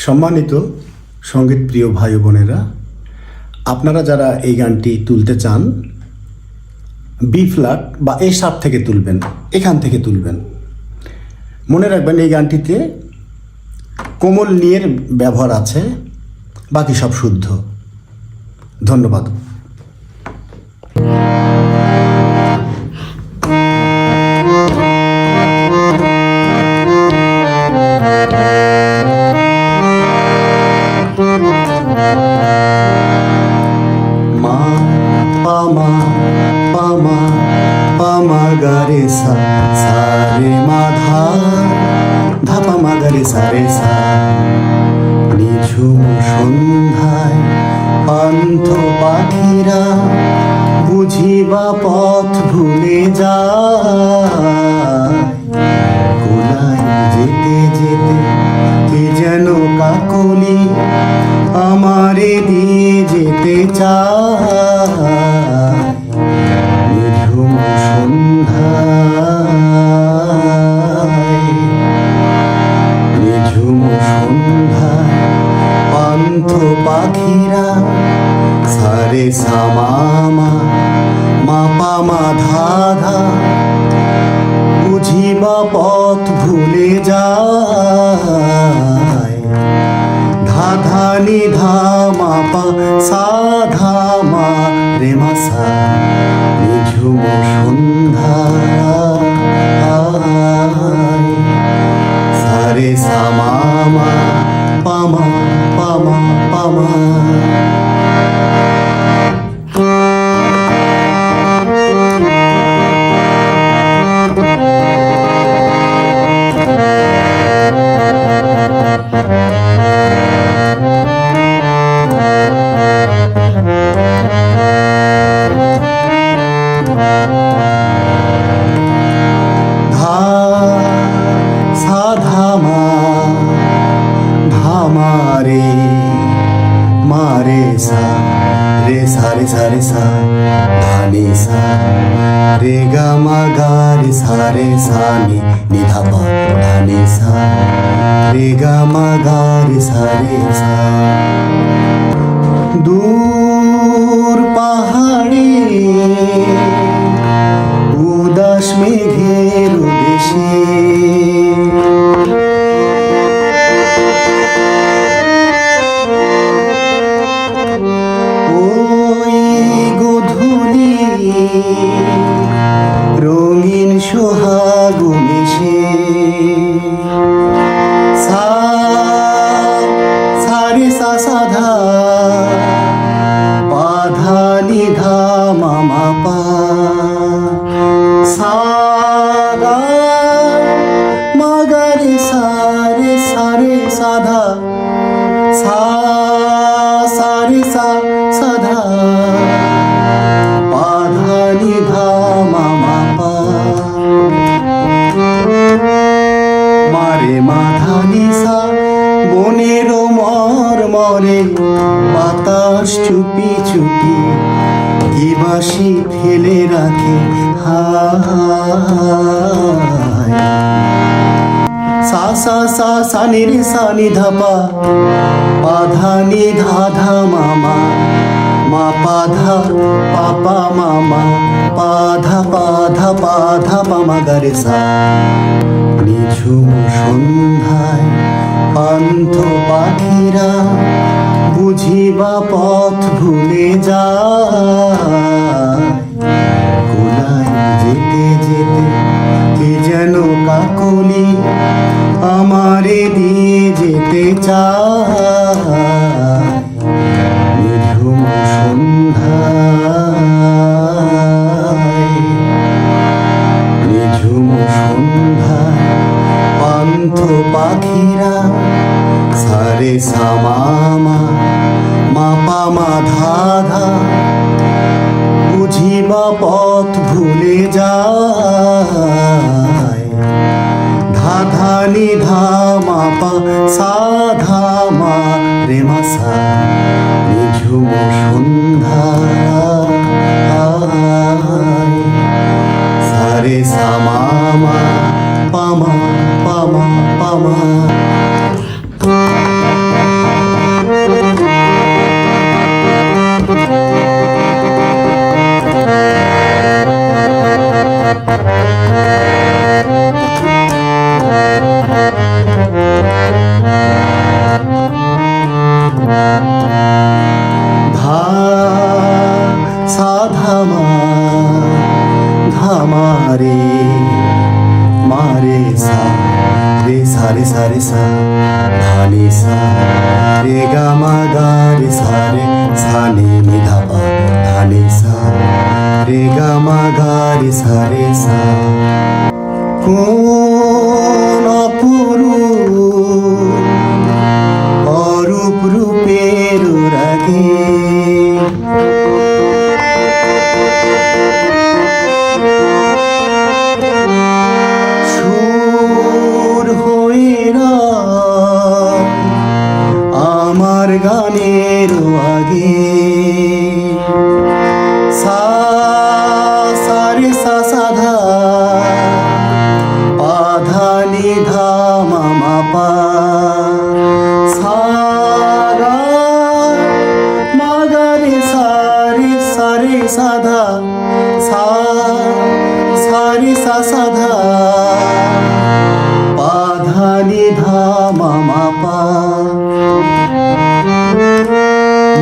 সম্মানিত সঙ্গীতপ্রিয় ভাই বোনেরা, আপনারা যারা এই গানটি তুলতে চান, বি ফ্ল্যাট বা এ শার্প থেকে তুলবেন, এখান থেকে তুলবেন। মনে রাখবেন এই গানটিতে কোমল নিয়ের ব্যবহার আছে, বাকি সব শুদ্ধ। ধন্যবাদ। মা পামা পামা পামা গারে সা সারে মা ধা ধা পামা গারে সারে সা। নিঝুম সন্ধ্যায় পান্থ পাখিরা বুঝিবা পথ ভুলে যায়। কোলায় যেতে যেতে কে যেন কাকলি আমারে দিয়ে যেতে চায়। নিঝুম সন্ধ্যায়, নিঝুম সন্ধ্যায় পান্থ পাখিরা সারে সামামা মা পামা ধা ধা বুঝিবা পথ ভুলে যায়। ধা ধা নি ধা মা পা সা ধা মা রে মা সা। নিঝুম সন্ধ্যায় সারে সামামা পামা পামা পামা। মারে মারে সা রে সা রে সা রে সা ধানি সা রে গা মা গা রে সা রে সা নি নি ধা পা ধানি সা রে গা মা গা রে সা রে সা। দূর পাহাড়ে উদাস মেঘের দেশে রঙিন সোহাগ মিশে সা সারে সা সাধা পাধা নিধা মামা পা সা গা মা গা রে সারে সারে সাধা সা সারে সা সাধা পাধা নিধা মামা পা। মারে মাধা নিসা বনের মর মরে বাতাস চুপি চুপি কি বাসি ফেলে রাখে হায়। সা সা সা সা নি রে সা নি ধা পা পাধা নি ধা ধা মামা মা পাধা পাপা মামা পাধা পাধা পাধা পামা গা রে সা। নিঝুম সন্ধ্যায় পান্থ পাখিরা বুঝিবা পথ ভুলে যায়। কোলায় যেতে যেতে কে যেন কাকলি আমারে দিয়ে যেতে চায়। নিঝুম সন্ধ্যায়, নিঝুম সন্ধ্যায় পান্থ পাখিরা সারে সামামা মা পামা ধা ধা বুঝিবা পথ ভুলে যায়। ধা ধা নি ধা মা পা সা ধা মা রে মা সা। নিঝুম সন্ধ্যায় সারে সামামা পামা পামা পামা। ধানি সা রে গা মা গা রে সা রে সা নি নি ধা পা ধানি সা রে গা মা গা রে সা রে সা। কোন অরূপ রূপের রাগে সুর হয়ে আমার গানের আগে সা সা রে সা সা ধা পা ধা নি ধা মা মা পা সা গা মা গা রে সা রে সা ধা সা সা রে সা সা ধা পা ধা নি ধা মা মা পা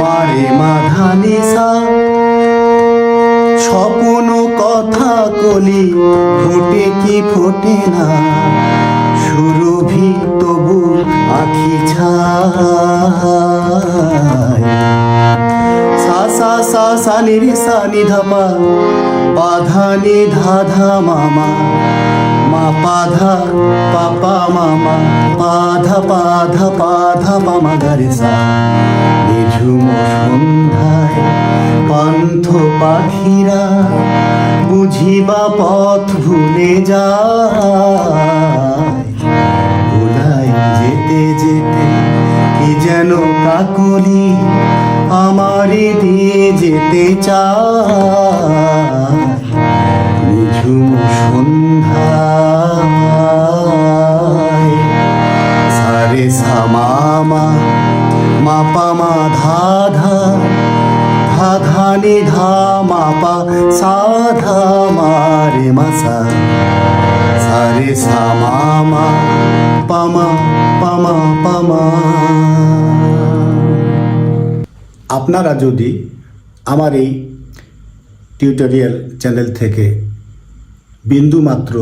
মা রে মা ধা নি সা। স্বপ্ন কথা কলি ফোটে কি ফোটে না সুরভি তবু আখি ছায় সা সা সা সা নি রে সা নি ধা পা পা ধা নি ধা ধা মা মা মা পা ধা পা পা মা মা পা ধা পা ধা পা ধা পা মা গা রে সা। নিঝুম সন্ধ্যায় পান্থ পাখিরা বুঝিবা পথ ভুলে যায় ভুলাই যেতে যেতে কি যেন কাকলি আমারে দিয়ে যেতে চায়। নিঝুম সন্ধ্যায় সা রে সা মা মা মা পা মা ধা ধা ধা ধা নি ধা মা পা সা ধা মা রে মা সা সা রে সা মা মা পা মা পা মা পা মা। আপনারা যদি আমার এই টিউটোরিয়াল চ্যানেল থেকে বিন্দুমাত্র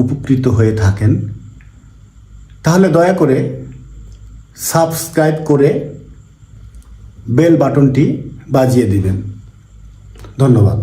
উপকৃত হয়ে থাকেন তাহলে দয়া করে সাবস্ক্রাইব করে বেল বাটনটি বাজিয়ে দিবেন। ধন্যবাদ।